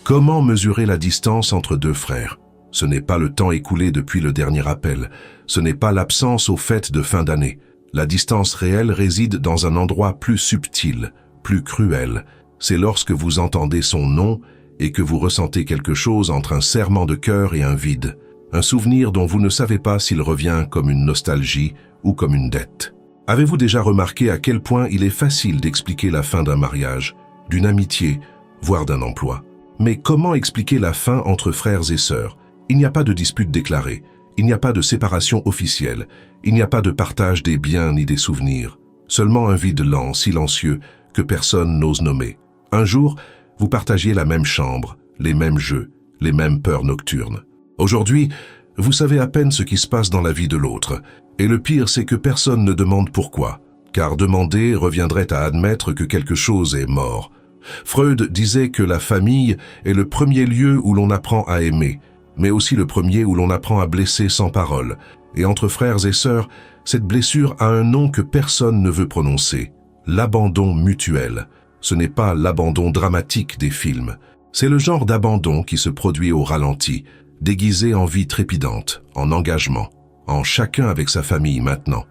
Comment mesurer la distance entre deux frères? Ce n'est pas le temps écoulé depuis le dernier appel. Ce n'est pas l'absence aux fêtes de fin d'année. La distance réelle réside dans un endroit plus subtil, plus cruel. C'est lorsque vous entendez son nom et que vous ressentez quelque chose entre un serrement de cœur et un vide. Un souvenir dont vous ne savez pas s'il revient comme une nostalgie ou comme une dette. Avez-vous déjà remarqué à quel point il est facile d'expliquer la fin d'un mariage, d'une amitié, voire d'un emploi? Mais comment expliquer la fin entre frères et sœurs? Il n'y a pas de dispute déclarée, il n'y a pas de séparation officielle, il n'y a pas de partage des biens ni des souvenirs. Seulement un vide lent, silencieux, que personne n'ose nommer. Un jour, vous partagiez la même chambre, les mêmes jeux, les mêmes peurs nocturnes. Aujourd'hui, vous savez à peine ce qui se passe dans la vie de l'autre. Et le pire, c'est que personne ne demande pourquoi. Car demander reviendrait à admettre que quelque chose est mort. Freud disait que la famille est le premier lieu où l'on apprend à aimer, mais aussi le premier où l'on apprend à blesser sans parole. Et entre frères et sœurs, cette blessure a un nom que personne ne veut prononcer. L'abandon mutuel. Ce n'est pas l'abandon dramatique des films. C'est le genre d'abandon qui se produit au ralenti, déguisé en vie trépidante, en engagement, en chacun avec sa famille maintenant.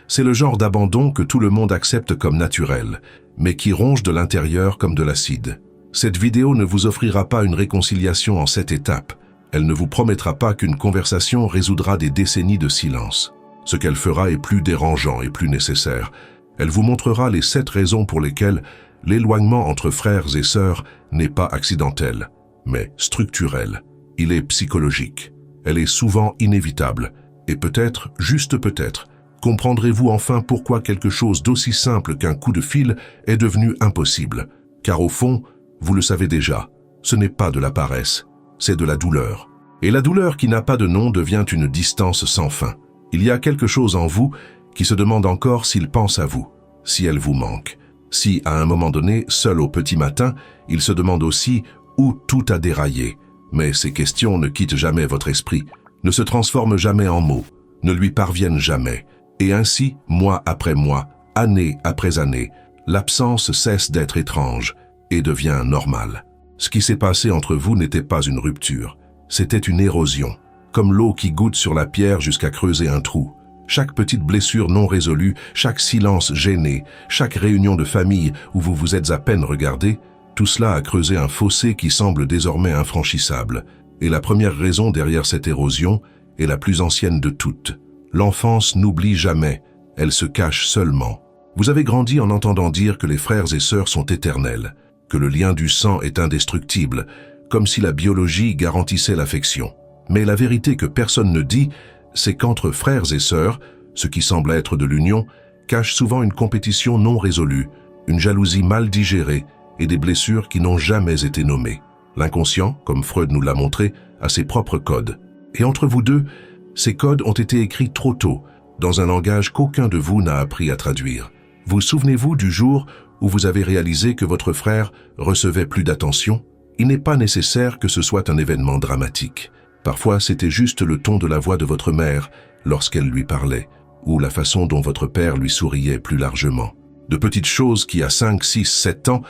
C'est le genre d'abandon que tout le monde accepte comme naturel, mais qui ronge de l'intérieur comme de l'acide. Cette vidéo ne vous offrira pas une réconciliation en 7 étapes. Elle ne vous promettra pas qu'une conversation résoudra des décennies de silence. Ce qu'elle fera est plus dérangeant et plus nécessaire. Elle vous montrera les 7 raisons pour lesquelles l'éloignement entre frères et sœurs n'est pas accidentel, mais structurel. Il est psychologique. Elle est souvent inévitable. Et peut-être, juste peut-être, comprendrez-vous enfin pourquoi quelque chose d'aussi simple qu'un coup de fil est devenu impossible. Car au fond, vous le savez déjà, ce n'est pas de la paresse, c'est de la douleur. Et la douleur qui n'a pas de nom devient une distance sans fin. Il y a quelque chose en vous qui se demande encore s'il pense à vous, si elle vous manque. Si, à un moment donné, seul au petit matin, il se demande aussi où tout a déraillé. Mais ces questions ne quittent jamais votre esprit, ne se transforment jamais en mots, ne lui parviennent jamais. Et ainsi, mois après mois, année après année, l'absence cesse d'être étrange et devient normale. Ce qui s'est passé entre vous n'était pas une rupture, c'était une érosion, comme l'eau qui goutte sur la pierre jusqu'à creuser un trou. Chaque petite blessure non résolue, chaque silence gêné, chaque réunion de famille où vous vous êtes à peine regardés, tout cela a creusé un fossé qui semble désormais infranchissable. Et la première raison derrière cette érosion est la plus ancienne de toutes. L'enfance n'oublie jamais, elle se cache seulement. Vous avez grandi en entendant dire que les frères et sœurs sont éternels, que le lien du sang est indestructible, comme si la biologie garantissait l'affection. Mais la vérité que personne ne dit, c'est qu'entre frères et sœurs, ce qui semble être de l'union, cache souvent une compétition non résolue, une jalousie mal digérée et des blessures qui n'ont jamais été nommées. L'inconscient, comme Freud nous l'a montré, a ses propres codes. Et entre vous deux, ces codes ont été écrits trop tôt, dans un langage qu'aucun de vous n'a appris à traduire. Vous souvenez-vous du jour où vous avez réalisé que votre frère recevait plus d'attention? Il n'est pas nécessaire que ce soit un événement dramatique. Parfois, c'était juste le ton de la voix de votre mère lorsqu'elle lui parlait, ou la façon dont votre père lui souriait plus largement. De petites choses qui, à 5, 6, 7 ans,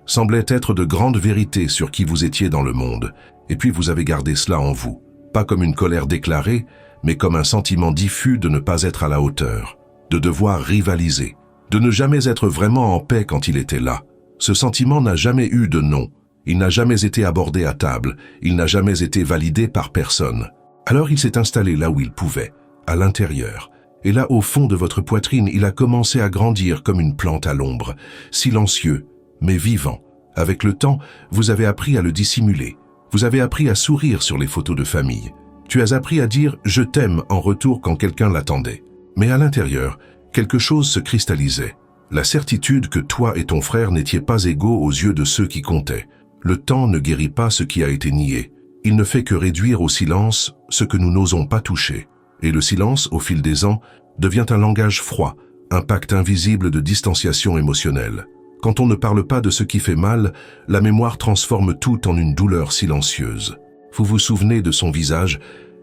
semblaient être de grandes vérités sur qui vous étiez dans le monde. Et puis vous avez gardé cela en vous, pas comme une colère déclarée, mais comme un sentiment diffus de ne pas être à la hauteur, de devoir rivaliser, de ne jamais être vraiment en paix quand il était là. Ce sentiment n'a jamais eu de nom. Il n'a jamais été abordé à table, il n'a jamais été validé par personne. Alors il s'est installé là où il pouvait, à l'intérieur. Et là, au fond de votre poitrine, il a commencé à grandir comme une plante à l'ombre, silencieux, mais vivant. Avec le temps, vous avez appris à le dissimuler. Vous avez appris à sourire sur les photos de famille. Tu as appris à dire « je t'aime » en retour quand quelqu'un l'attendait. Mais à l'intérieur, quelque chose se cristallisait. La certitude que toi et ton frère n'étiez pas égaux aux yeux de ceux qui comptaient. Le temps ne guérit pas ce qui a été nié. Il ne fait que réduire au silence ce que nous n'osons pas toucher. Et le silence, au fil des ans, devient un langage froid, un pacte invisible de distanciation émotionnelle. Quand on ne parle pas de ce qui fait mal, la mémoire transforme tout en une douleur silencieuse. Vous vous souvenez de son visage,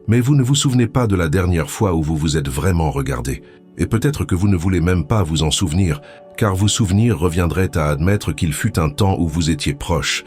mais vous ne vous souvenez pas de la dernière fois où vous vous êtes vraiment regardé. Et peut-être que vous ne voulez même pas vous en souvenir, car vous souvenir reviendrait à admettre qu'il fut un temps où vous étiez proches,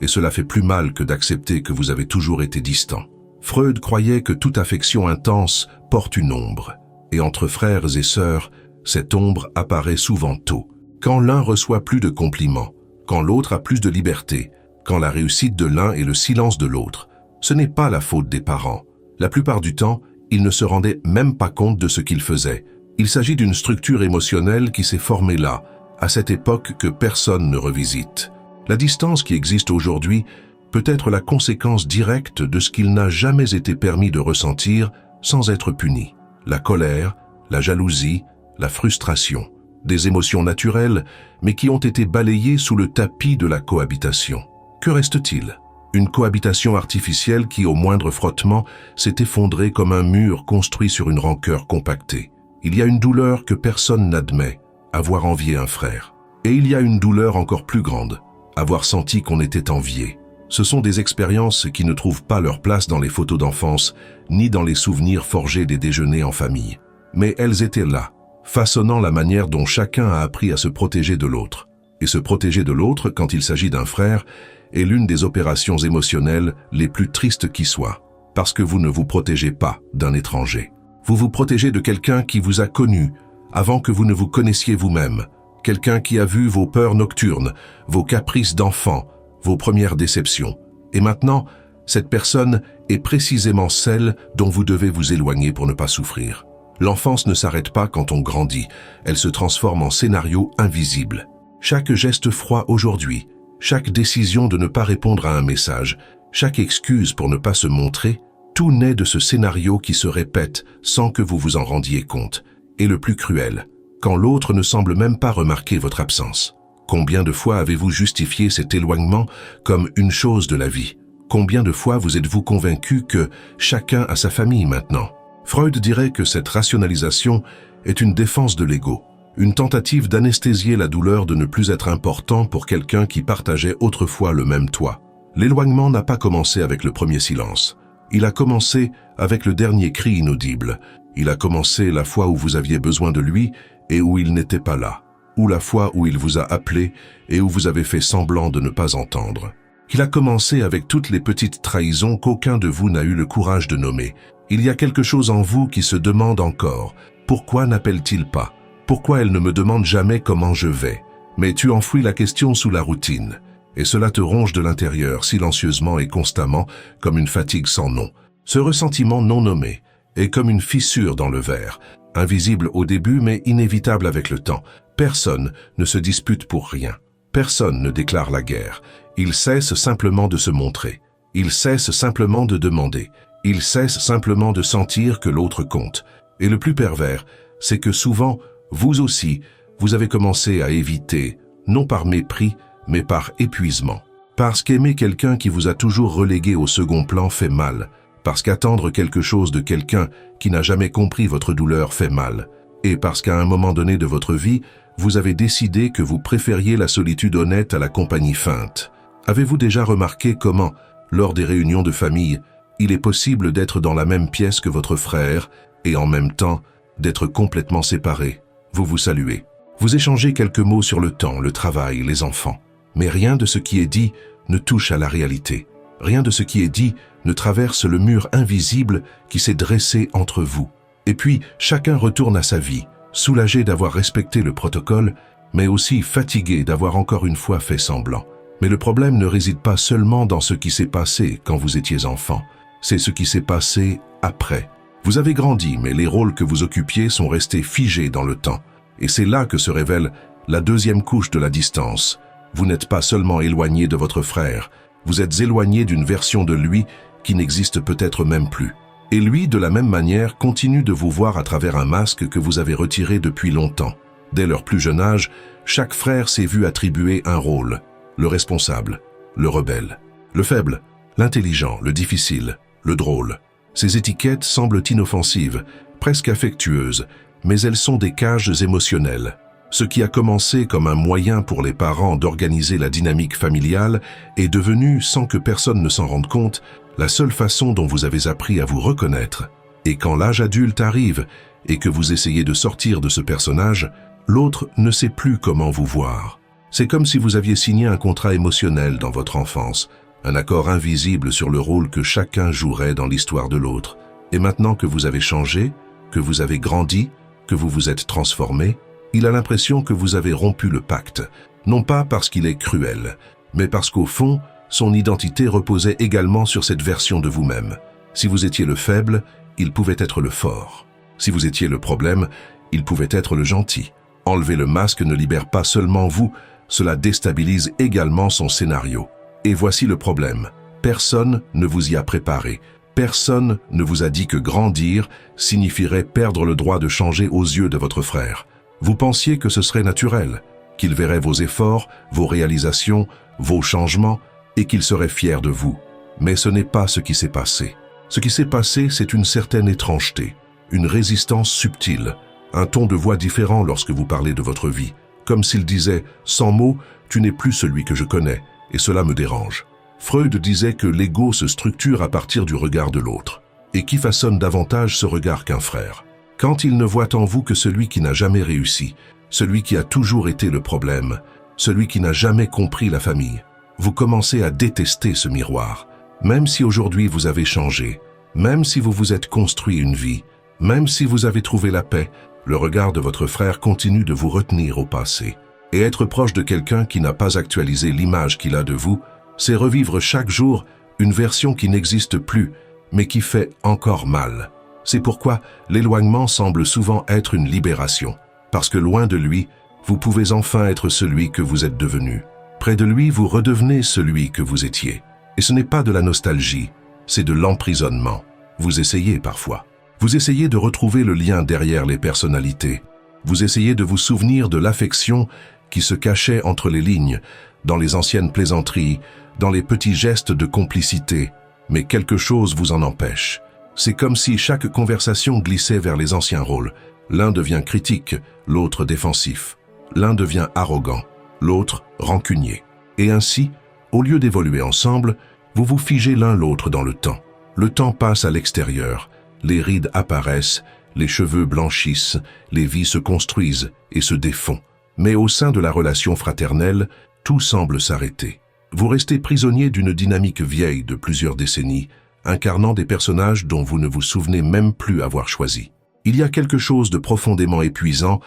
et cela fait plus mal que d'accepter que vous avez toujours été distant. Freud croyait que toute affection intense porte une ombre, et entre frères et sœurs, cette ombre apparaît souvent tôt. Quand l'un reçoit plus de compliments, quand l'autre a plus de liberté, quand la réussite de l'un est le silence de l'autre, ce n'est pas la faute des parents. La plupart du temps, ils ne se rendaient même pas compte de ce qu'ils faisaient. Il s'agit d'une structure émotionnelle qui s'est formée là, à cette époque que personne ne revisite. La distance qui existe aujourd'hui peut être la conséquence directe de ce qu'il n'a jamais été permis de ressentir sans être puni. La colère, la jalousie, la frustration. Des émotions naturelles, mais qui ont été balayées sous le tapis de la cohabitation. Que reste-t-il? Une cohabitation artificielle qui, au moindre frottement, s'est effondrée comme un mur construit sur une rancœur compactée. Il y a une douleur que personne n'admet, avoir envié un frère. Et il y a une douleur encore plus grande, avoir senti qu'on était envié. Ce sont des expériences qui ne trouvent pas leur place dans les photos d'enfance, ni dans les souvenirs forgés des déjeuners en famille. Mais elles étaient là, façonnant la manière dont chacun a appris à se protéger de l'autre. Et se protéger de l'autre, quand il s'agit d'un frère, est l'une des opérations émotionnelles les plus tristes qui soient. Parce que vous ne vous protégez pas d'un étranger. Vous vous protégez de quelqu'un qui vous a connu avant que vous ne vous connaissiez vous-même. Quelqu'un qui a vu vos peurs nocturnes, vos caprices d'enfant, vos premières déceptions. Et maintenant, cette personne est précisément celle dont vous devez vous éloigner pour ne pas souffrir. L'enfance ne s'arrête pas quand on grandit, elle se transforme en scénario invisible. Chaque geste froid aujourd'hui, chaque décision de ne pas répondre à un message, chaque excuse pour ne pas se montrer, tout naît de ce scénario qui se répète sans que vous vous en rendiez compte. Et le plus cruel, quand l'autre ne semble même pas remarquer votre absence. Combien de fois avez-vous justifié cet éloignement comme une chose de la vie? Combien de fois vous êtes-vous convaincu que chacun a sa famille maintenant? Freud dirait que cette rationalisation est une défense de l'ego, une tentative d'anesthésier la douleur de ne plus être important pour quelqu'un qui partageait autrefois le même toit. L'éloignement n'a pas commencé avec le premier silence. Il a commencé avec le dernier cri inaudible. Il a commencé la fois où vous aviez besoin de lui et où il n'était pas là, ou la fois où il vous a appelé et où vous avez fait semblant de ne pas entendre. Il a commencé avec toutes les petites trahisons qu'aucun de vous n'a eu le courage de nommer. Il y a quelque chose en vous qui se demande encore. Pourquoi n'appelle-t-il pas? Pourquoi elle ne me demande jamais comment je vais? Mais tu enfouis la question sous la routine. Et cela te ronge de l'intérieur, silencieusement et constamment, comme une fatigue sans nom. Ce ressentiment non nommé est comme une fissure dans le verre, invisible au début mais inévitable avec le temps. Personne ne se dispute pour rien. Personne ne déclare la guerre. Il cesse simplement de se montrer. Il cesse simplement de demander. Il cesse simplement de sentir que l'autre compte. Et le plus pervers, c'est que souvent, vous aussi, vous avez commencé à éviter, non par mépris, mais par épuisement. Parce qu'aimer quelqu'un qui vous a toujours relégué au second plan fait mal. Parce qu'attendre quelque chose de quelqu'un qui n'a jamais compris votre douleur fait mal. Et parce qu'à un moment donné de votre vie, vous avez décidé que vous préfériez la solitude honnête à la compagnie feinte. Avez-vous déjà remarqué comment, lors des réunions de famille, il est possible d'être dans la même pièce que votre frère et en même temps d'être complètement séparés? Vous vous saluez. Vous échangez quelques mots sur le temps, le travail, les enfants. Mais rien de ce qui est dit ne touche à la réalité. Rien de ce qui est dit ne traverse le mur invisible qui s'est dressé entre vous. Et puis, chacun retourne à sa vie, soulagé d'avoir respecté le protocole, mais aussi fatigué d'avoir encore une fois fait semblant. Mais le problème ne réside pas seulement dans ce qui s'est passé quand vous étiez enfant, c'est ce qui s'est passé après. Vous avez grandi, mais les rôles que vous occupiez sont restés figés dans le temps. Et c'est là que se révèle la deuxième couche de la distance. Vous n'êtes pas seulement éloigné de votre frère, vous êtes éloigné d'une version de lui qui n'existe peut-être même plus. Et lui, de la même manière, continue de vous voir à travers un masque que vous avez retiré depuis longtemps. Dès leur plus jeune âge, chaque frère s'est vu attribuer un rôle. Le responsable, le rebelle, le faible, l'intelligent, le difficile, le drôle. Ces étiquettes semblent inoffensives, presque affectueuses, mais elles sont des cages émotionnelles. Ce qui a commencé comme un moyen pour les parents d'organiser la dynamique familiale est devenu, sans que personne ne s'en rende compte, la seule façon dont vous avez appris à vous reconnaître. Et quand l'âge adulte arrive et que vous essayez de sortir de ce personnage, l'autre ne sait plus comment vous voir. C'est comme si vous aviez signé un contrat émotionnel dans votre enfance, un accord invisible sur le rôle que chacun jouerait dans l'histoire de l'autre. Et maintenant que vous avez changé, que vous avez grandi, que vous vous êtes transformé, il a l'impression que vous avez rompu le pacte, non pas parce qu'il est cruel, mais parce qu'au fond, son identité reposait également sur cette version de vous-même. Si vous étiez le faible, il pouvait être le fort. Si vous étiez le problème, il pouvait être le gentil. Enlever le masque ne libère pas seulement vous, cela déstabilise également son scénario. Et voici le problème. Personne ne vous y a préparé. Personne ne vous a dit que grandir signifierait perdre le droit de changer aux yeux de votre frère. Vous pensiez que ce serait naturel, qu'il verrait vos efforts, vos réalisations, vos changements, et qu'il serait fier de vous. Mais ce n'est pas ce qui s'est passé. Ce qui s'est passé, c'est une certaine étrangeté, une résistance subtile, un ton de voix différent lorsque vous parlez de votre vie, comme s'il disait « sans mots, tu n'es plus celui que je connais ». Et cela me dérange. Freud disait que l'ego se structure à partir du regard de l'autre. Et qui façonne davantage ce regard qu'un frère? Quand il ne voit en vous que celui qui n'a jamais réussi, celui qui a toujours été le problème, celui qui n'a jamais compris la famille, vous commencez à détester ce miroir. Même si aujourd'hui vous avez changé, même si vous vous êtes construit une vie, même si vous avez trouvé la paix, le regard de votre frère continue de vous retenir au passé. Et être proche de quelqu'un qui n'a pas actualisé l'image qu'il a de vous, c'est revivre chaque jour une version qui n'existe plus, mais qui fait encore mal. C'est pourquoi l'éloignement semble souvent être une libération, parce que loin de lui, vous pouvez enfin être celui que vous êtes devenu. Près de lui, vous redevenez celui que vous étiez. Et ce n'est pas de la nostalgie, c'est de l'emprisonnement. Vous essayez parfois. Vous essayez de retrouver le lien derrière les personnalités. Vous essayez de vous souvenir de l'affection qui se cachait entre les lignes, dans les anciennes plaisanteries, dans les petits gestes de complicité, mais quelque chose vous en empêche. C'est comme si chaque conversation glissait vers les anciens rôles. L'un devient critique, l'autre défensif. L'un devient arrogant, l'autre rancunier. Et ainsi, au lieu d'évoluer ensemble, vous vous figez l'un l'autre dans le temps. Le temps passe à l'extérieur, les rides apparaissent, les cheveux blanchissent, les vies se construisent et se défont. Mais au sein de la relation fraternelle, tout semble s'arrêter. Vous restez prisonnier d'une dynamique vieille de plusieurs décennies, incarnant des personnages dont vous ne vous souvenez même plus avoir choisi. Il y a quelque chose de profondément épuisant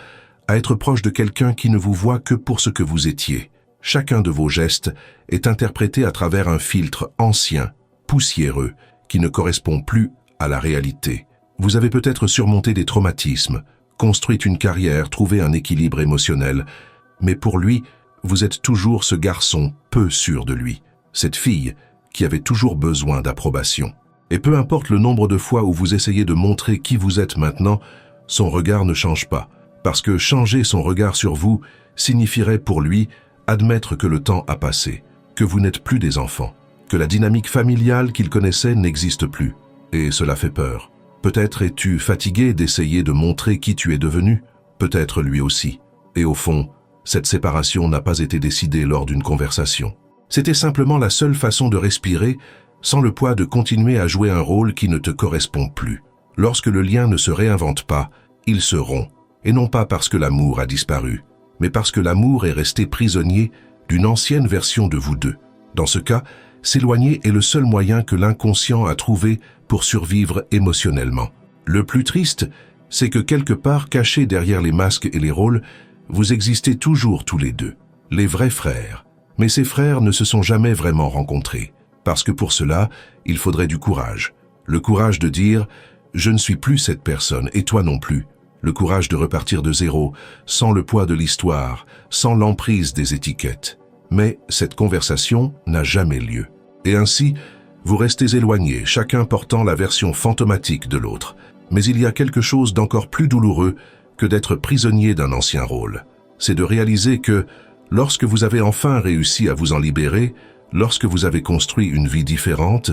à être proche de quelqu'un qui ne vous voit que pour ce que vous étiez. Chacun de vos gestes est interprété à travers un filtre ancien, poussiéreux, qui ne correspond plus à la réalité. Vous avez peut-être surmonté des traumatismes, construit une carrière, trouvé un équilibre émotionnel, mais pour lui, vous êtes toujours ce garçon peu sûr de lui, cette fille qui avait toujours besoin d'approbation. Et peu importe le nombre de fois où vous essayez de montrer qui vous êtes maintenant, son regard ne change pas, parce que changer son regard sur vous signifierait pour lui admettre que le temps a passé, que vous n'êtes plus des enfants, que la dynamique familiale qu'il connaissait n'existe plus. Et cela fait peur. Peut-être es-tu fatigué d'essayer de montrer qui tu es devenu, peut-être lui aussi. Et au fond, cette séparation n'a pas été décidée lors d'une conversation. C'était simplement la seule façon de respirer sans le poids de continuer à jouer un rôle qui ne te correspond plus. Lorsque le lien ne se réinvente pas, il se rompt, et non pas parce que l'amour a disparu, mais parce que l'amour est resté prisonnier d'une ancienne version de vous deux. Dans ce cas, s'éloigner est le seul moyen que l'inconscient a trouvé pour survivre émotionnellement. Le plus triste, c'est que quelque part, cachés derrière les masques et les rôles, vous existez toujours tous les deux, les vrais frères. Mais ces frères ne se sont jamais vraiment rencontrés, parce que pour cela, il faudrait du courage. Le courage de dire « je ne suis plus cette personne et toi non plus ». Le courage de repartir de zéro, sans le poids de l'histoire, sans l'emprise des étiquettes. Mais cette conversation n'a jamais lieu. Et ainsi, vous restez éloignés, chacun portant la version fantomatique de l'autre. Mais il y a quelque chose d'encore plus douloureux que d'être prisonnier d'un ancien rôle. C'est de réaliser que, lorsque vous avez enfin réussi à vous en libérer, lorsque vous avez construit une vie différente,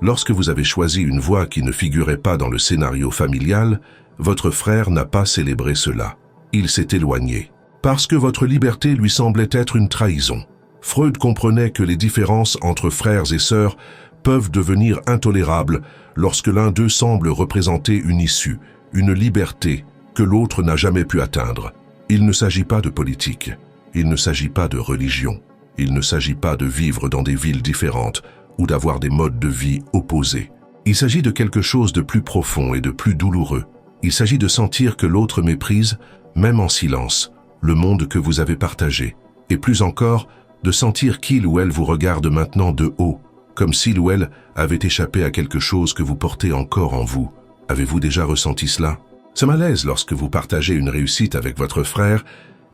lorsque vous avez choisi une voie qui ne figurait pas dans le scénario familial, votre frère n'a pas célébré cela. Il s'est éloigné. Parce que votre liberté lui semblait être une trahison. Freud comprenait que les différences entre frères et sœurs peuvent devenir intolérables lorsque l'un d'eux semble représenter une issue, une liberté que l'autre n'a jamais pu atteindre. Il ne s'agit pas de politique, il ne s'agit pas de religion, il ne s'agit pas de vivre dans des villes différentes ou d'avoir des modes de vie opposés. Il s'agit de quelque chose de plus profond et de plus douloureux. Il s'agit de sentir que l'autre méprise, même en silence, le monde que vous avez partagé. Et plus encore, de sentir qu'il ou elle vous regarde maintenant de haut, comme s'il ou elle avait échappé à quelque chose que vous portez encore en vous. Avez-vous déjà ressenti cela? Ce malaise lorsque vous partagez une réussite avec votre frère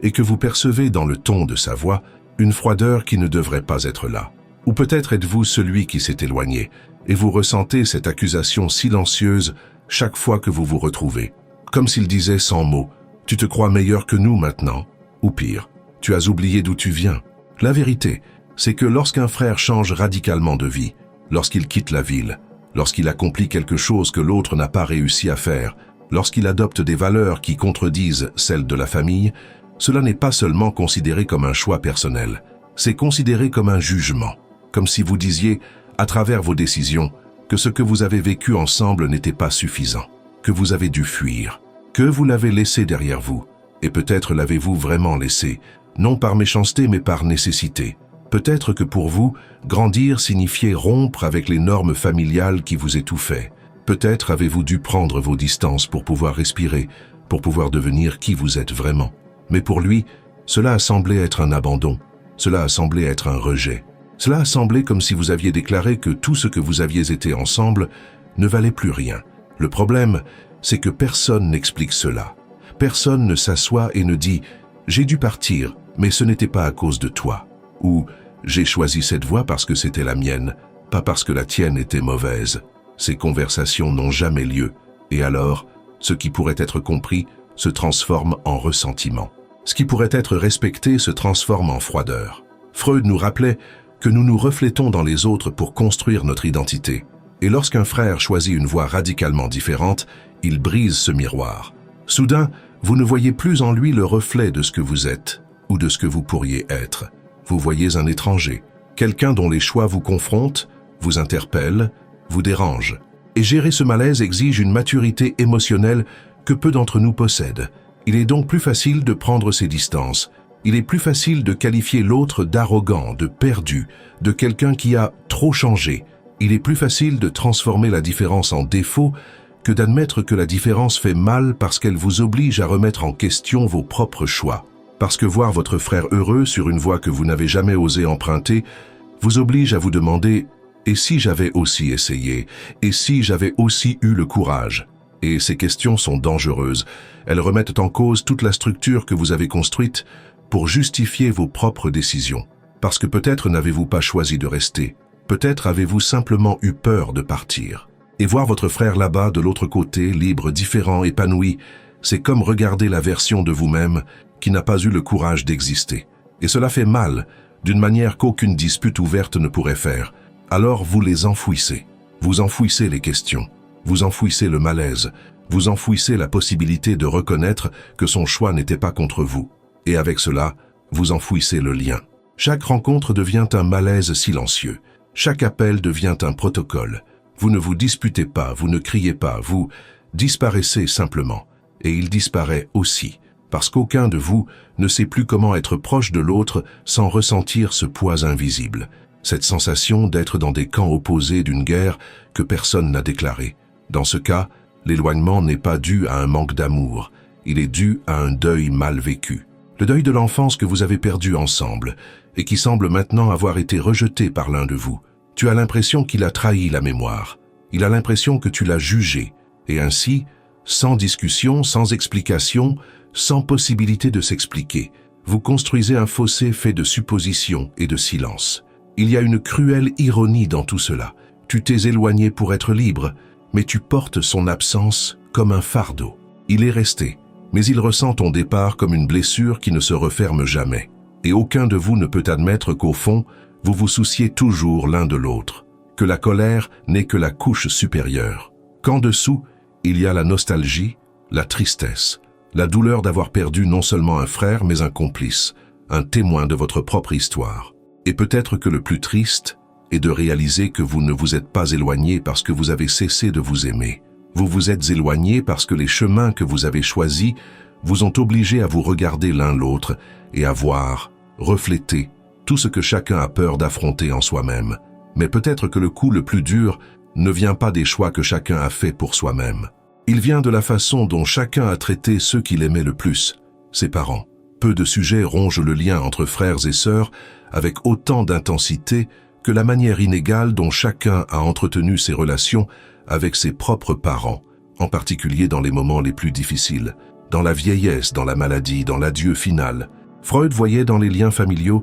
et que vous percevez dans le ton de sa voix une froideur qui ne devrait pas être là. Ou peut-être êtes-vous celui qui s'est éloigné et vous ressentez cette accusation silencieuse chaque fois que vous vous retrouvez, comme s'il disait sans mots « Tu te crois meilleur que nous maintenant ?» ou pire « Tu as oublié d'où tu viens ?» La vérité, c'est que lorsqu'un frère change radicalement de vie, lorsqu'il quitte la ville, lorsqu'il accomplit quelque chose que l'autre n'a pas réussi à faire, lorsqu'il adopte des valeurs qui contredisent celles de la famille, cela n'est pas seulement considéré comme un choix personnel, c'est considéré comme un jugement, comme si vous disiez, à travers vos décisions, que ce que vous avez vécu ensemble n'était pas suffisant, que vous avez dû fuir, que vous l'avez laissé derrière vous, et peut-être l'avez-vous vraiment laissé, non par méchanceté mais par nécessité. Peut-être que pour vous, grandir signifiait rompre avec les normes familiales qui vous étouffaient. Peut-être avez-vous dû prendre vos distances pour pouvoir respirer, pour pouvoir devenir qui vous êtes vraiment. Mais pour lui, cela a semblé être un abandon, cela a semblé être un rejet. Cela a semblé comme si vous aviez déclaré que tout ce que vous aviez été ensemble ne valait plus rien. Le problème, c'est que personne n'explique cela. Personne ne s'assoit et ne dit « J'ai dû partir, mais ce n'était pas à cause de toi » ou « J'ai choisi cette voie parce que c'était la mienne, pas parce que la tienne était mauvaise ». Ces conversations n'ont jamais lieu, et alors, ce qui pourrait être compris se transforme en ressentiment. Ce qui pourrait être respecté se transforme en froideur. Freud nous rappelait que nous nous reflétons dans les autres pour construire notre identité. Et lorsqu'un frère choisit une voie radicalement différente, il brise ce miroir. Soudain, vous ne voyez plus en lui le reflet de ce que vous êtes, ou de ce que vous pourriez être. Vous voyez un étranger, quelqu'un dont les choix vous confrontent, vous interpellent, vous dérangent. Et gérer ce malaise exige une maturité émotionnelle que peu d'entre nous possèdent. Il est donc plus facile de prendre ses distances. Il est plus facile de qualifier l'autre d'arrogant, de perdu, de quelqu'un qui a trop changé. Il est plus facile de transformer la différence en défaut que d'admettre que la différence fait mal parce qu'elle vous oblige à remettre en question vos propres choix. Parce que voir votre frère heureux sur une voie que vous n'avez jamais osé emprunter vous oblige à vous demander « Et si j'avais aussi essayé? Et si j'avais aussi eu le courage ?» Et ces questions sont dangereuses. Elles remettent en cause toute la structure que vous avez construite pour justifier vos propres décisions. Parce que peut-être n'avez-vous pas choisi de rester. Peut-être avez-vous simplement eu peur de partir. Et voir votre frère là-bas, de l'autre côté, libre, différent, épanoui, c'est comme regarder la version de vous-même qui n'a pas eu le courage d'exister. Et cela fait mal, d'une manière qu'aucune dispute ouverte ne pourrait faire. Alors vous les enfouissez. Vous enfouissez les questions. Vous enfouissez le malaise. Vous enfouissez la possibilité de reconnaître que son choix n'était pas contre vous. Et avec cela, vous enfouissez le lien. Chaque rencontre devient un malaise silencieux. Chaque appel devient un protocole. Vous ne vous disputez pas, vous ne criez pas, vous disparaissez simplement. Et il disparaît aussi, parce qu'aucun de vous ne sait plus comment être proche de l'autre sans ressentir ce poids invisible. Cette sensation d'être dans des camps opposés d'une guerre que personne n'a déclarée. Dans ce cas, l'éloignement n'est pas dû à un manque d'amour, il est dû à un deuil mal vécu. Le deuil de l'enfance que vous avez perdu ensemble et qui semble maintenant avoir été rejeté par l'un de vous. Tu as l'impression qu'il a trahi la mémoire. Il a l'impression que tu l'as jugé. Et ainsi, sans discussion, sans explication, sans possibilité de s'expliquer, vous construisez un fossé fait de suppositions et de silence. Il y a une cruelle ironie dans tout cela. Tu t'es éloigné pour être libre, mais tu portes son absence comme un fardeau. Il est resté, mais il ressent ton départ comme une blessure qui ne se referme jamais. Et aucun de vous ne peut admettre qu'au fond, vous vous souciez toujours l'un de l'autre, que la colère n'est que la couche supérieure, qu'en dessous, il y a la nostalgie, la tristesse, la douleur d'avoir perdu non seulement un frère, mais un complice, un témoin de votre propre histoire. Et peut-être que le plus triste est de réaliser que vous ne vous êtes pas éloigné parce que vous avez cessé de vous aimer. Vous vous êtes éloigné parce que les chemins que vous avez choisis vous ont obligé à vous regarder l'un l'autre et à voir, refléter, tout ce que chacun a peur d'affronter en soi-même. Mais peut-être que le coup le plus dur ne vient pas des choix que chacun a fait pour soi-même. Il vient de la façon dont chacun a traité ceux qu'il aimait le plus, ses parents. Peu de sujets rongent le lien entre frères et sœurs avec autant d'intensité que la manière inégale dont chacun a entretenu ses relations avec ses propres parents, en particulier dans les moments les plus difficiles, dans la vieillesse, dans la maladie, dans l'adieu final. Freud voyait dans les liens familiaux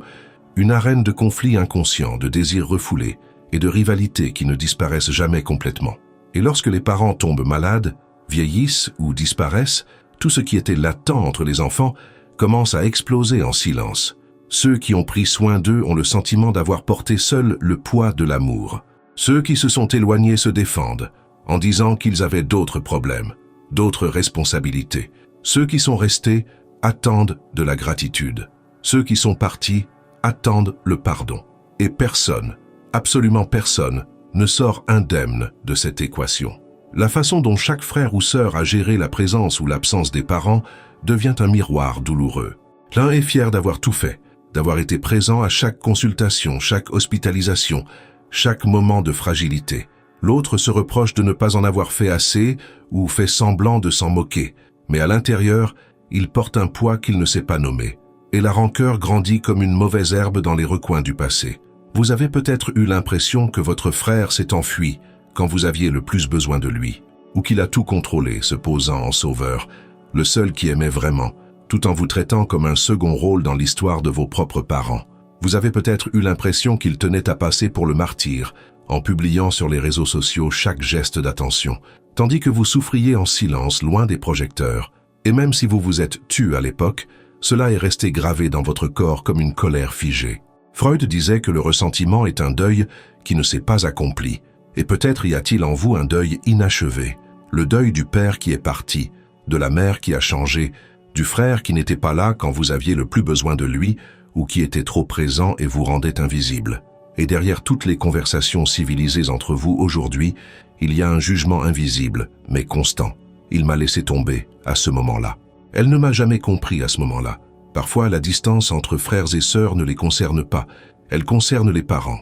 une arène de conflits inconscients, de désirs refoulés et de rivalités qui ne disparaissent jamais complètement. Et lorsque les parents tombent malades, vieillissent ou disparaissent, tout ce qui était latent entre les enfants commence à exploser en silence. Ceux qui ont pris soin d'eux ont le sentiment d'avoir porté seuls le poids de l'amour. Ceux qui se sont éloignés se défendent, en disant qu'ils avaient d'autres problèmes, d'autres responsabilités. Ceux qui sont restés attendent de la gratitude. Ceux qui sont partis attendent le pardon. Et personne, absolument personne, ne sort indemne de cette équation. La façon dont chaque frère ou sœur a géré la présence ou l'absence des parents devient un miroir douloureux. L'un est fier d'avoir tout fait, d'avoir été présent à chaque consultation, chaque hospitalisation, chaque moment de fragilité. L'autre se reproche de ne pas en avoir fait assez ou fait semblant de s'en moquer. Mais à l'intérieur, il porte un poids qu'il ne sait pas nommer. Et la rancœur grandit comme une mauvaise herbe dans les recoins du passé. Vous avez peut-être eu l'impression que votre frère s'est enfui quand vous aviez le plus besoin de lui, ou qu'il a tout contrôlé, se posant en sauveur, le seul qui aimait vraiment, tout en vous traitant comme un second rôle dans l'histoire de vos propres parents. Vous avez peut-être eu l'impression qu'il tenait à passer pour le martyr, en publiant sur les réseaux sociaux chaque geste d'attention, tandis que vous souffriez en silence loin des projecteurs. Et même si vous vous êtes tu à l'époque, cela est resté gravé dans votre corps comme une colère figée. Freud disait que le ressentiment est un deuil qui ne s'est pas accompli. Et peut-être y a-t-il en vous un deuil inachevé, le deuil du père qui est parti, de la mère qui a changé, du frère qui n'était pas là quand vous aviez le plus besoin de lui ou qui était trop présent et vous rendait invisible. Et derrière toutes les conversations civilisées entre vous aujourd'hui, il y a un jugement invisible, mais constant. Il m'a laissé tomber à ce moment-là. Elle ne m'a jamais compris à ce moment-là. Parfois, la distance entre frères et sœurs ne les concerne pas. Elle concerne les parents.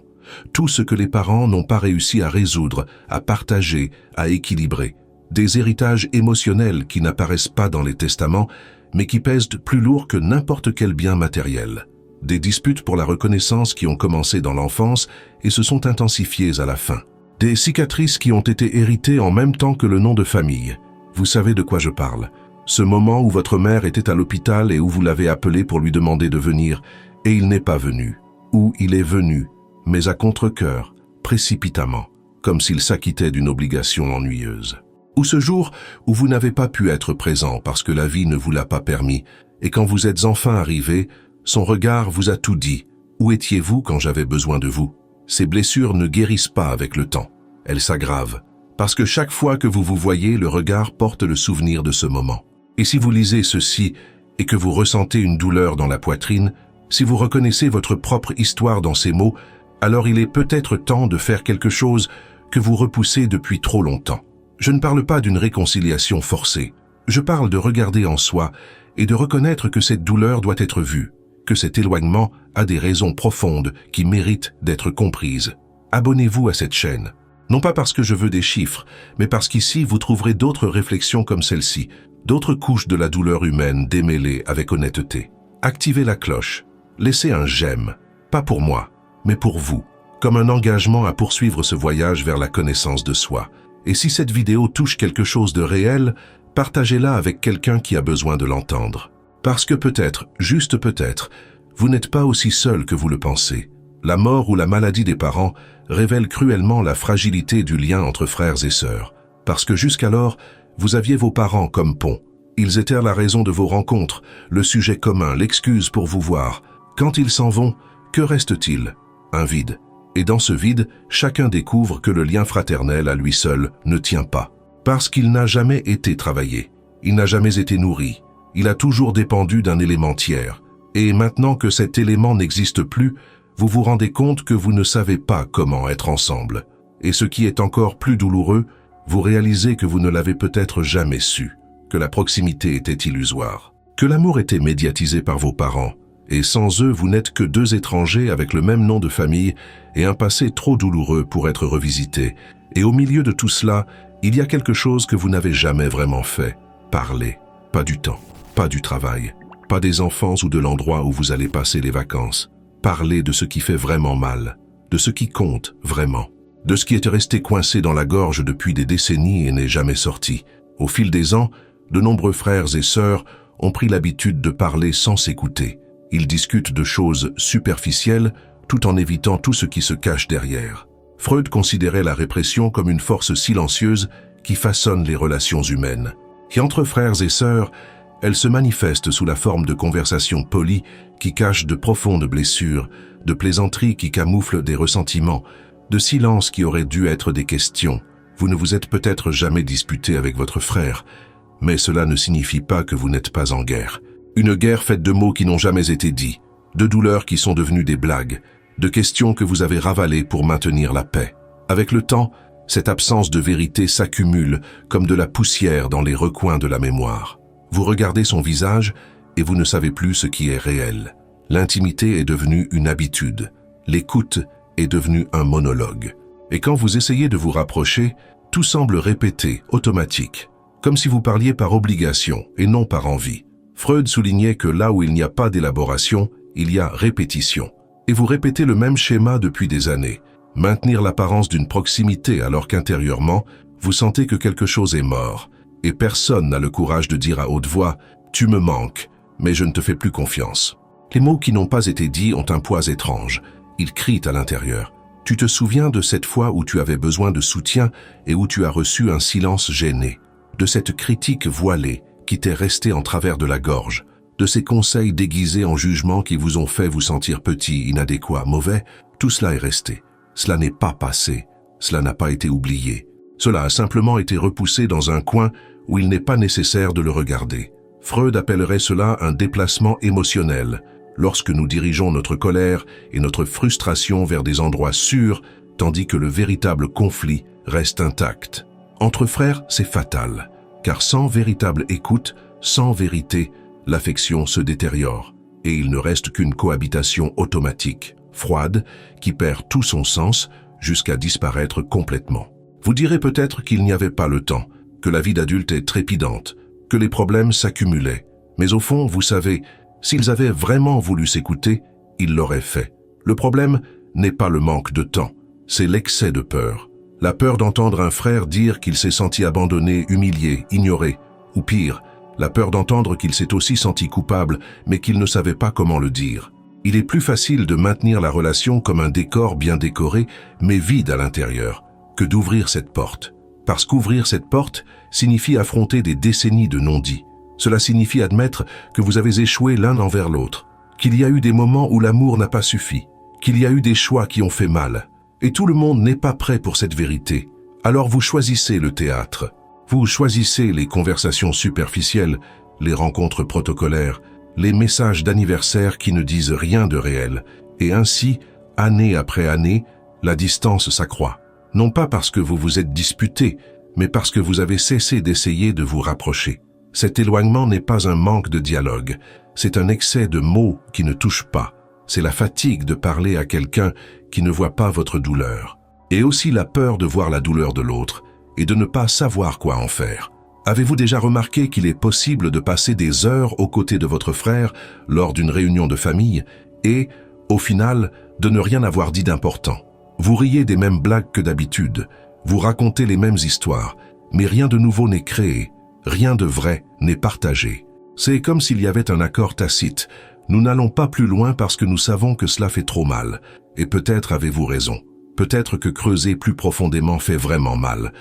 Tout ce que les parents n'ont pas réussi à résoudre, à partager, à équilibrer. Des héritages émotionnels qui n'apparaissent pas dans les testaments, mais qui pèsent plus lourd que n'importe quel bien matériel. Des disputes pour la reconnaissance qui ont commencé dans l'enfance et se sont intensifiées à la fin. Des cicatrices qui ont été héritées en même temps que le nom de famille. Vous savez de quoi je parle. Ce moment où votre mère était à l'hôpital et où vous l'avez appelé pour lui demander de venir, et il n'est pas venu. Ou il est venu, mais à contre-cœur, précipitamment, comme s'il s'acquittait d'une obligation ennuyeuse. Ou ce jour où vous n'avez pas pu être présent parce que la vie ne vous l'a pas permis, et quand vous êtes enfin arrivé, son regard vous a tout dit. Où étiez-vous quand j'avais besoin de vous? Ces blessures ne guérissent pas avec le temps. Elles s'aggravent. Parce que chaque fois que vous vous voyez, le regard porte le souvenir de ce moment. Et si vous lisez ceci et que vous ressentez une douleur dans la poitrine, si vous reconnaissez votre propre histoire dans ces mots, alors il est peut-être temps de faire quelque chose que vous repoussez depuis trop longtemps. Je ne parle pas d'une réconciliation forcée. Je parle de regarder en soi et de reconnaître que cette douleur doit être vue, que cet éloignement a des raisons profondes qui méritent d'être comprises. Abonnez-vous à cette chaîne. Non pas parce que je veux des chiffres, mais parce qu'ici vous trouverez d'autres réflexions comme celle-ci, d'autres couches de la douleur humaine démêlées avec honnêteté. Activez la cloche. Laissez un j'aime, pas pour moi, mais pour vous, comme un engagement à poursuivre ce voyage vers la connaissance de soi. Et si cette vidéo touche quelque chose de réel, partagez-la avec quelqu'un qui a besoin de l'entendre. Parce que peut-être, juste peut-être, vous n'êtes pas aussi seul que vous le pensez. La mort ou la maladie des parents révèle cruellement la fragilité du lien entre frères et sœurs. Parce que jusqu'alors, vous aviez vos parents comme pont. Ils étaient la raison de vos rencontres, le sujet commun, l'excuse pour vous voir. Quand ils s'en vont, que reste-t-il? Un vide. Et dans ce vide, chacun découvre que le lien fraternel à lui seul ne tient pas. Parce qu'il n'a jamais été travaillé. Il n'a jamais été nourri. Il a toujours dépendu d'un élément tiers. Et maintenant que cet élément n'existe plus, vous vous rendez compte que vous ne savez pas comment être ensemble. Et ce qui est encore plus douloureux, vous réalisez que vous ne l'avez peut-être jamais su, que la proximité était illusoire, que l'amour était médiatisé par vos parents, Et sans eux, vous n'êtes que deux étrangers avec le même nom de famille et un passé trop douloureux pour être revisité. Et au milieu de tout cela, il y a quelque chose que vous n'avez jamais vraiment fait. Parler. Pas du temps, pas du travail, pas des enfants ou de l'endroit où vous allez passer les vacances. Parler de ce qui fait vraiment mal, de ce qui compte vraiment, de ce qui est resté coincé dans la gorge depuis des décennies et n'est jamais sorti. Au fil des ans, de nombreux frères et sœurs ont pris l'habitude de parler sans s'écouter. Ils discutent de choses superficielles tout en évitant tout ce qui se cache derrière. Freud considérait la répression comme une force silencieuse qui façonne les relations humaines. Et entre frères et sœurs, elle se manifeste sous la forme de conversations polies qui cachent de profondes blessures, de plaisanteries qui camouflent des ressentiments, de silences qui auraient dû être des questions. Vous ne vous êtes peut-être jamais disputé avec votre frère, mais cela ne signifie pas que vous n'êtes pas en guerre. Une guerre faite de mots qui n'ont jamais été dits, de douleurs qui sont devenues des blagues, de questions que vous avez ravalées pour maintenir la paix. Avec le temps, cette absence de vérité s'accumule comme de la poussière dans les recoins de la mémoire. Vous regardez son visage et vous ne savez plus ce qui est réel. L'intimité est devenue une habitude. L'écoute est devenue un monologue. Et quand vous essayez de vous rapprocher, tout semble répété, automatique, comme si vous parliez par obligation et non par envie. Freud soulignait que là où il n'y a pas d'élaboration, il y a répétition. Et vous répétez le même schéma depuis des années. Maintenir l'apparence d'une proximité alors qu'intérieurement, vous sentez que quelque chose est mort. Et personne n'a le courage de dire à haute voix « Tu me manques, mais je ne te fais plus confiance ». Les mots qui n'ont pas été dits ont un poids étrange. Ils crient à l'intérieur. Tu te souviens de cette fois où tu avais besoin de soutien et où tu as reçu un silence gêné, de cette critique voilée qui t'est restée en travers de la gorge, de ces conseils déguisés en jugement qui vous ont fait vous sentir petit, inadéquat, mauvais. Tout cela est resté. Cela n'est pas passé. Cela n'a pas été oublié. Cela a simplement été repoussé dans un coin où il n'est pas nécessaire de le regarder. Freud appellerait cela un déplacement émotionnel, lorsque nous dirigeons notre colère et notre frustration vers des endroits sûrs, tandis que le véritable conflit reste intact. Entre frères, c'est fatal, car sans véritable écoute, sans vérité, l'affection se détériore, et il ne reste qu'une cohabitation automatique, froide, qui perd tout son sens jusqu'à disparaître complètement. Vous direz peut-être qu'il n'y avait pas le temps, que la vie d'adulte est trépidante, que les problèmes s'accumulaient, mais au fond, vous savez, s'ils avaient vraiment voulu s'écouter, ils l'auraient fait. Le problème n'est pas le manque de temps, c'est l'excès de peur. La peur d'entendre un frère dire qu'il s'est senti abandonné, humilié, ignoré, ou pire, la peur d'entendre qu'il s'est aussi senti coupable, mais qu'il ne savait pas comment le dire. Il est plus facile de maintenir la relation comme un décor bien décoré, mais vide à l'intérieur, que d'ouvrir cette porte. Parce qu'ouvrir cette porte signifie affronter des décennies de non-dits. Cela signifie admettre que vous avez échoué l'un envers l'autre, qu'il y a eu des moments où l'amour n'a pas suffi, qu'il y a eu des choix qui ont fait mal. Et tout le monde n'est pas prêt pour cette vérité. Alors vous choisissez le théâtre. Vous choisissez les conversations superficielles, les rencontres protocolaires, les messages d'anniversaire qui ne disent rien de réel. Et ainsi, année après année, la distance s'accroît. Non pas parce que vous vous êtes disputés, mais parce que vous avez cessé d'essayer de vous rapprocher. Cet éloignement n'est pas un manque de dialogue, c'est un excès de mots qui ne touchent pas. C'est la fatigue de parler à quelqu'un qui ne voit pas votre douleur. Et aussi la peur de voir la douleur de l'autre et de ne pas savoir quoi en faire. Avez-vous déjà remarqué qu'il est possible de passer des heures aux côtés de votre frère lors d'une réunion de famille et, au final, de ne rien avoir dit d'important? Vous riez des mêmes blagues que d'habitude, vous racontez les mêmes histoires, mais rien de nouveau n'est créé, rien de vrai n'est partagé. C'est comme s'il y avait un accord tacite. Nous n'allons pas plus loin parce que nous savons que cela fait trop mal. Et peut-être avez-vous raison. Peut-être que creuser plus profondément fait vraiment mal.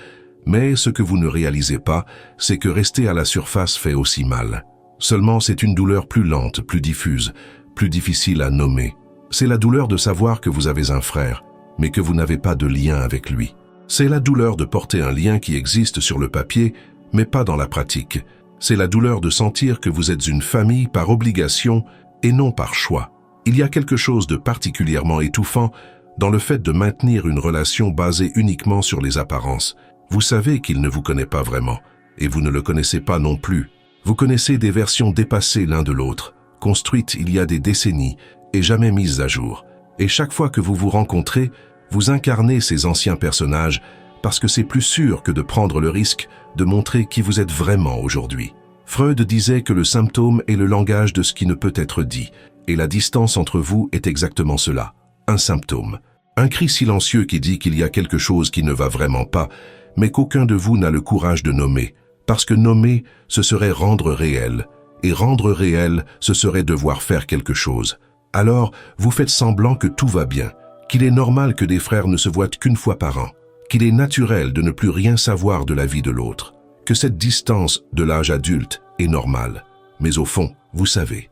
Mais ce que vous ne réalisez pas, c'est que rester à la surface fait aussi mal. Seulement c'est une douleur plus lente, plus diffuse, plus difficile à nommer. C'est la douleur de savoir que vous avez un frère, mais que vous n'avez pas de lien avec lui. C'est la douleur de porter un lien qui existe sur le papier, mais pas dans la pratique. C'est la douleur de sentir que vous êtes une famille par obligation et non par choix. Il y a quelque chose de particulièrement étouffant dans le fait de maintenir une relation basée uniquement sur les apparences. Vous savez qu'il ne vous connaît pas vraiment, et vous ne le connaissez pas non plus. Vous connaissez des versions dépassées l'un de l'autre, construites il y a des décennies et jamais mises à jour. Et chaque fois que vous vous rencontrez, vous incarnez ces anciens personnages parce que c'est plus sûr que de prendre le risque de montrer qui vous êtes vraiment aujourd'hui. Freud disait que le symptôme est le langage de ce qui ne peut être dit, et la distance entre vous est exactement cela, un symptôme. Un cri silencieux qui dit qu'il y a quelque chose qui ne va vraiment pas, mais qu'aucun de vous n'a le courage de nommer, parce que nommer, ce serait rendre réel, et rendre réel, ce serait devoir faire quelque chose. Alors, vous faites semblant que tout va bien, qu'il est normal que des frères ne se voient qu'une fois par an, qu'il est naturel de ne plus rien savoir de la vie de l'autre, que cette distance de l'âge adulte est normale. Mais au fond, vous savez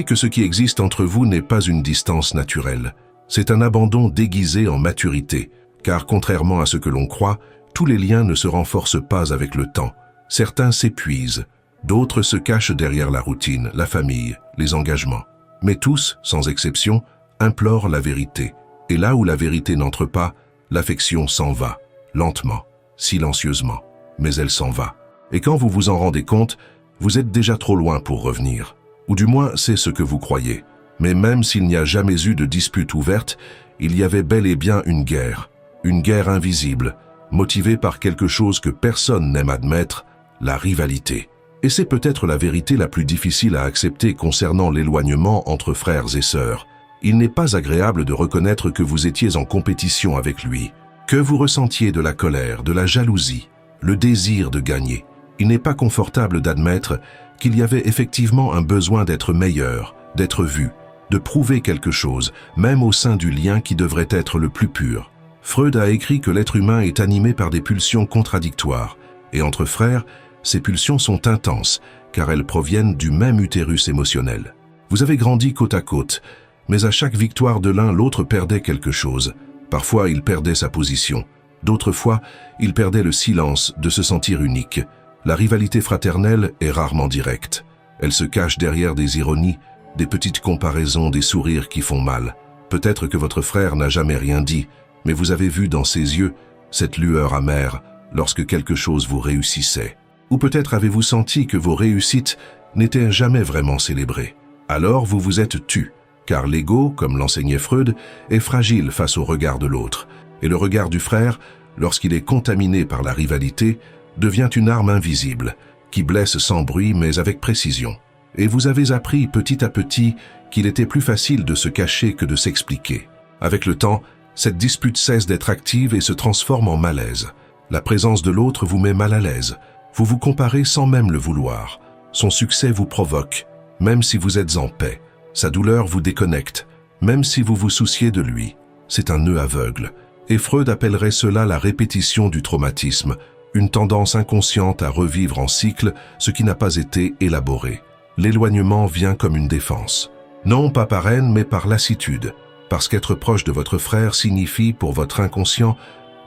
que ce qui existe entre vous n'est pas une distance naturelle. C'est un abandon déguisé en maturité, car contrairement à ce que l'on croit, tous les liens ne se renforcent pas avec le temps. Certains s'épuisent, d'autres se cachent derrière la routine, la famille, les engagements. Mais tous, sans exception, implorent la vérité. Et là où la vérité n'entre pas, l'affection s'en va, lentement, silencieusement, mais elle s'en va. Et quand vous vous en rendez compte, vous êtes déjà trop loin pour revenir. Ou du moins, c'est ce que vous croyez. Mais même s'il n'y a jamais eu de dispute ouverte, il y avait bel et bien une guerre invisible, motivée par quelque chose que personne n'aime admettre, la rivalité. Et c'est peut-être la vérité la plus difficile à accepter concernant l'éloignement entre frères et sœurs. Il n'est pas agréable de reconnaître que vous étiez en compétition avec lui, que vous ressentiez de la colère, de la jalousie, le désir de gagner. Il n'est pas confortable d'admettre qu'il y avait effectivement un besoin d'être meilleur, d'être vu, de prouver quelque chose, même au sein du lien qui devrait être le plus pur. Freud a écrit que l'être humain est animé par des pulsions contradictoires, et entre frères, ces pulsions sont intenses, car elles proviennent du même utérus émotionnel. Vous avez grandi côte à côte, mais à chaque victoire de l'un, l'autre perdait quelque chose. Parfois, il perdait sa position. D'autres fois, il perdait le silence de se sentir unique. La rivalité fraternelle est rarement directe. Elle se cache derrière des ironies, des petites comparaisons, des sourires qui font mal. Peut-être que votre frère n'a jamais rien dit, mais vous avez vu dans ses yeux cette lueur amère lorsque quelque chose vous réussissait. Ou peut-être avez-vous senti que vos réussites n'étaient jamais vraiment célébrées. Alors vous vous êtes tu, car l'ego, comme l'enseignait Freud, est fragile face au regard de l'autre. Et le regard du frère, lorsqu'il est contaminé par la rivalité, devient une arme invisible, qui blesse sans bruit mais avec précision. Et vous avez appris petit à petit qu'il était plus facile de se cacher que de s'expliquer. Avec le temps, cette dispute cesse d'être active et se transforme en malaise. La présence de l'autre vous met mal à l'aise. Vous vous comparez sans même le vouloir. Son succès vous provoque, même si vous êtes en paix. Sa douleur vous déconnecte, même si vous vous souciez de lui. C'est un nœud aveugle. Et Freud appellerait cela la répétition du traumatisme, une tendance inconsciente à revivre en cycle ce qui n'a pas été élaboré. L'éloignement vient comme une défense. Non pas par haine, mais par lassitude. Parce qu'être proche de votre frère signifie, pour votre inconscient,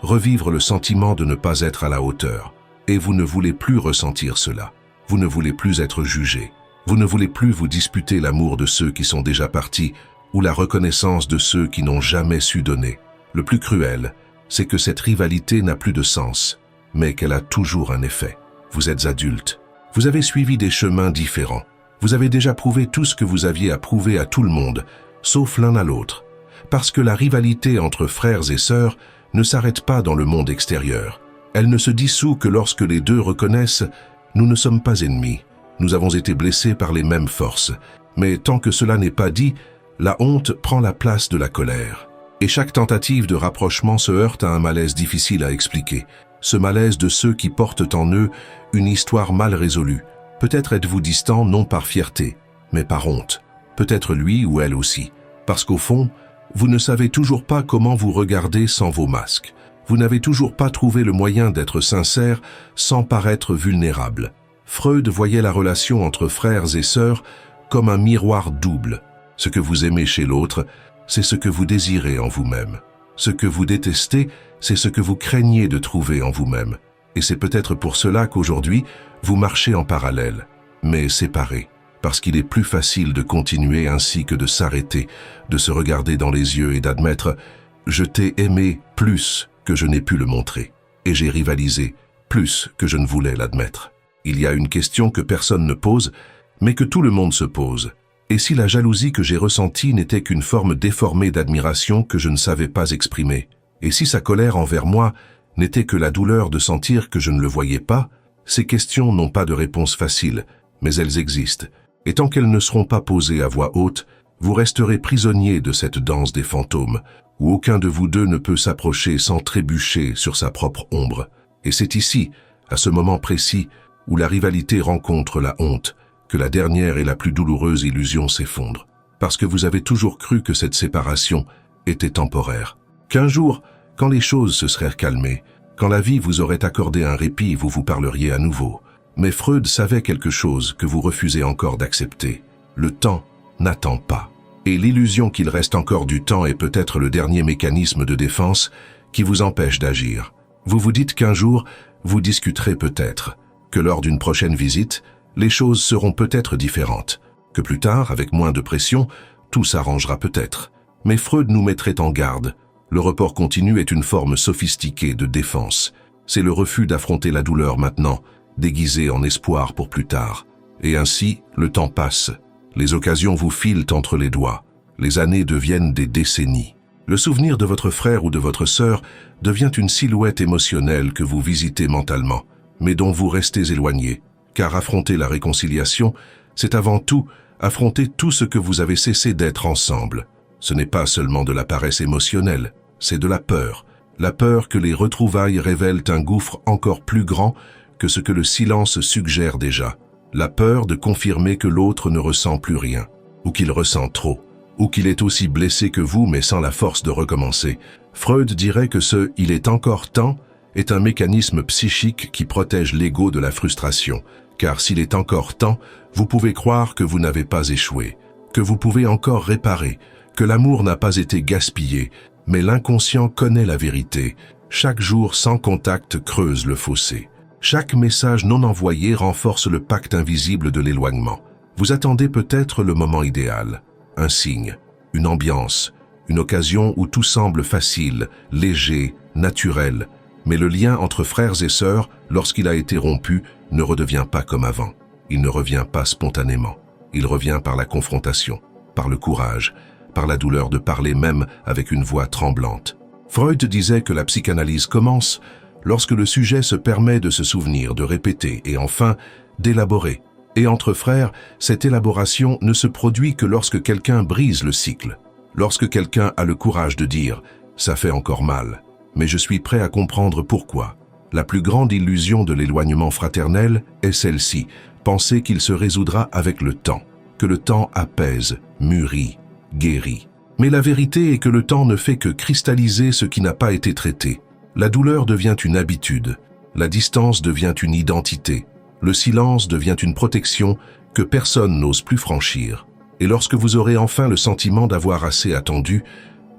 revivre le sentiment de ne pas être à la hauteur. Et vous ne voulez plus ressentir cela. Vous ne voulez plus être jugé. Vous ne voulez plus vous disputer l'amour de ceux qui sont déjà partis ou la reconnaissance de ceux qui n'ont jamais su donner. Le plus cruel, c'est que cette rivalité n'a plus de sens, mais qu'elle a toujours un effet. Vous êtes adulte. Vous avez suivi des chemins différents. Vous avez déjà prouvé tout ce que vous aviez à prouver à tout le monde, sauf l'un à l'autre. Parce que la rivalité entre frères et sœurs ne s'arrête pas dans le monde extérieur. Elle ne se dissout que lorsque les deux reconnaissent « nous ne sommes pas ennemis, nous avons été blessés par les mêmes forces ». Mais tant que cela n'est pas dit, la honte prend la place de la colère. Et chaque tentative de rapprochement se heurte à un malaise difficile à expliquer. Ce malaise de ceux qui portent en eux une histoire mal résolue. Peut-être êtes-vous distant non par fierté, mais par honte. Peut-être lui ou elle aussi. Parce qu'au fond, vous ne savez toujours pas comment vous regarder sans vos masques. Vous n'avez toujours pas trouvé le moyen d'être sincère sans paraître vulnérable. Freud voyait la relation entre frères et sœurs comme un miroir double. Ce que vous aimez chez l'autre, c'est ce que vous désirez en vous-même. Ce que vous détestez, c'est ce que vous craignez de trouver en vous-même. Et c'est peut-être pour cela qu'aujourd'hui, vous marchez en parallèle, mais séparés. Parce qu'il est plus facile de continuer ainsi que de s'arrêter, de se regarder dans les yeux et d'admettre « je t'ai aimé plus que je n'ai pu le montrer, et j'ai rivalisé plus que je ne voulais l'admettre ». Il y a une question que personne ne pose, mais que tout le monde se pose. Et si la jalousie que j'ai ressentie n'était qu'une forme déformée d'admiration que je ne savais pas exprimer? Et si sa colère envers moi n'était que la douleur de sentir que je ne le voyais pas? Ces questions n'ont pas de réponse facile, mais elles existent. Et tant qu'elles ne seront pas posées à voix haute, vous resterez prisonnier de cette danse des fantômes, où aucun de vous deux ne peut s'approcher sans trébucher sur sa propre ombre. Et c'est ici, à ce moment précis, où la rivalité rencontre la honte, que la dernière et la plus douloureuse illusion s'effondre. Parce que vous avez toujours cru que cette séparation était temporaire. Qu'un jour, quand les choses se seraient calmées, quand la vie vous aurait accordé un répit, vous vous parleriez à nouveau. Mais Freud savait quelque chose que vous refusez encore d'accepter. Le temps n'attend pas. Et l'illusion qu'il reste encore du temps est peut-être le dernier mécanisme de défense qui vous empêche d'agir. Vous vous dites qu'un jour, vous discuterez peut-être, que lors d'une prochaine visite, les choses seront peut-être différentes, que plus tard, avec moins de pression, tout s'arrangera peut-être. Mais Freud nous mettrait en garde. Le report continu est une forme sophistiquée de défense. C'est le refus d'affronter la douleur maintenant, déguisé en espoir pour plus tard. Et ainsi, le temps passe. Les occasions vous filent entre les doigts. Les années deviennent des décennies. Le souvenir de votre frère ou de votre sœur devient une silhouette émotionnelle que vous visitez mentalement, mais dont vous restez éloigné. Car affronter la réconciliation, c'est avant tout affronter tout ce que vous avez cessé d'être ensemble. Ce n'est pas seulement de la paresse émotionnelle, c'est de la peur. La peur que les retrouvailles révèlent un gouffre encore plus grand que ce que le silence suggère déjà. La peur de confirmer que l'autre ne ressent plus rien, ou qu'il ressent trop, ou qu'il est aussi blessé que vous mais sans la force de recommencer. Freud dirait que ce « il est encore temps » est un mécanisme psychique qui protège l'ego de la frustration. Car s'il est encore temps, vous pouvez croire que vous n'avez pas échoué, que vous pouvez encore réparer, que l'amour n'a pas été gaspillé, mais l'inconscient connaît la vérité. Chaque jour sans contact creuse le fossé. Chaque message non envoyé renforce le pacte invisible de l'éloignement. Vous attendez peut-être le moment idéal, un signe, une ambiance, une occasion où tout semble facile, léger, naturel. Mais le lien entre frères et sœurs, lorsqu'il a été rompu, ne redevient pas comme avant. Il ne revient pas spontanément. Il revient par la confrontation, par le courage, par la douleur de parler même avec une voix tremblante. Freud disait que la psychanalyse commence lorsque le sujet se permet de se souvenir, de répéter et enfin d'élaborer. Et entre frères, cette élaboration ne se produit que lorsque quelqu'un brise le cycle, lorsque quelqu'un a le courage de dire « ça fait encore mal ». Mais je suis prêt à comprendre pourquoi. La plus grande illusion de l'éloignement fraternel est celle-ci, penser qu'il se résoudra avec le temps, que le temps apaise, mûrit, guérit. Mais la vérité est que le temps ne fait que cristalliser ce qui n'a pas été traité. La douleur devient une habitude, la distance devient une identité, le silence devient une protection que personne n'ose plus franchir. Et lorsque vous aurez enfin le sentiment d'avoir assez attendu,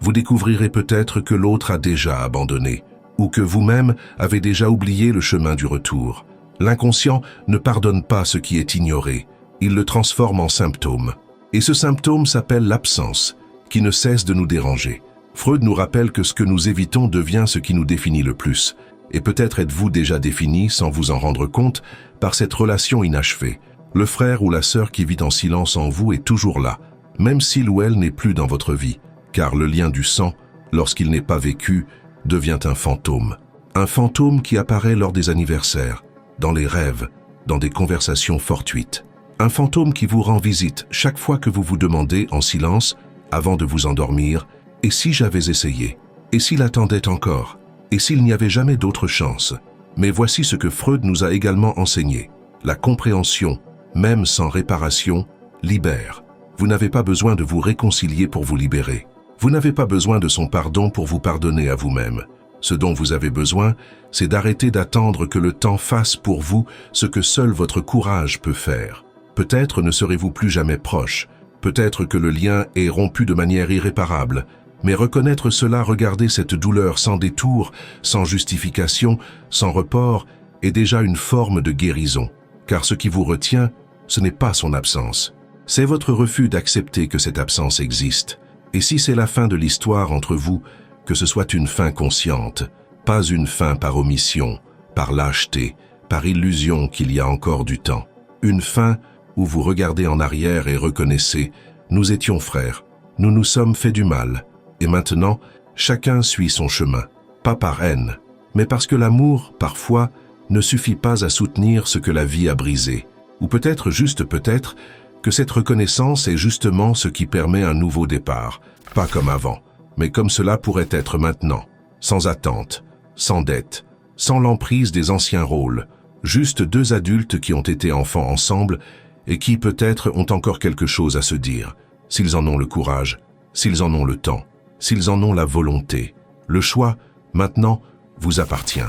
vous découvrirez peut-être que l'autre a déjà abandonné, ou que vous-même avez déjà oublié le chemin du retour. L'inconscient ne pardonne pas ce qui est ignoré, il le transforme en symptôme. Et ce symptôme s'appelle l'absence, qui ne cesse de nous déranger. Freud nous rappelle que ce que nous évitons devient ce qui nous définit le plus. Et peut-être êtes-vous déjà défini, sans vous en rendre compte, par cette relation inachevée. Le frère ou la sœur qui vit en silence en vous est toujours là, même s'il ou elle n'est plus dans votre vie. Car le lien du sang, lorsqu'il n'est pas vécu, devient un fantôme. Un fantôme qui apparaît lors des anniversaires, dans les rêves, dans des conversations fortuites. Un fantôme qui vous rend visite chaque fois que vous vous demandez en silence, avant de vous endormir, « Et si j'avais essayé? Et s'il attendait encore? Et s'il n'y avait jamais d'autre chance ?» Mais voici ce que Freud nous a également enseigné. La compréhension, même sans réparation, libère. Vous n'avez pas besoin de vous réconcilier pour vous libérer. Vous n'avez pas besoin de son pardon pour vous pardonner à vous-même. Ce dont vous avez besoin, c'est d'arrêter d'attendre que le temps fasse pour vous ce que seul votre courage peut faire. Peut-être ne serez-vous plus jamais proche, peut-être que le lien est rompu de manière irréparable, mais reconnaître cela, regarder cette douleur sans détour, sans justification, sans report, est déjà une forme de guérison. Car ce qui vous retient, ce n'est pas son absence. C'est votre refus d'accepter que cette absence existe. Et si c'est la fin de l'histoire entre vous, que ce soit une fin consciente, pas une fin par omission, par lâcheté, par illusion qu'il y a encore du temps. Une fin où vous regardez en arrière et reconnaissez « Nous étions frères, nous nous sommes fait du mal, et maintenant, chacun suit son chemin, pas par haine, mais parce que l'amour, parfois, ne suffit pas à soutenir ce que la vie a brisé. Ou peut-être, juste peut-être, que cette reconnaissance est justement ce qui permet un nouveau départ, pas comme avant, mais comme cela pourrait être maintenant, sans attente, sans dette, sans l'emprise des anciens rôles, juste deux adultes qui ont été enfants ensemble et qui peut-être ont encore quelque chose à se dire, s'ils en ont le courage, s'ils en ont le temps, s'ils en ont la volonté. Le choix, maintenant, vous appartient.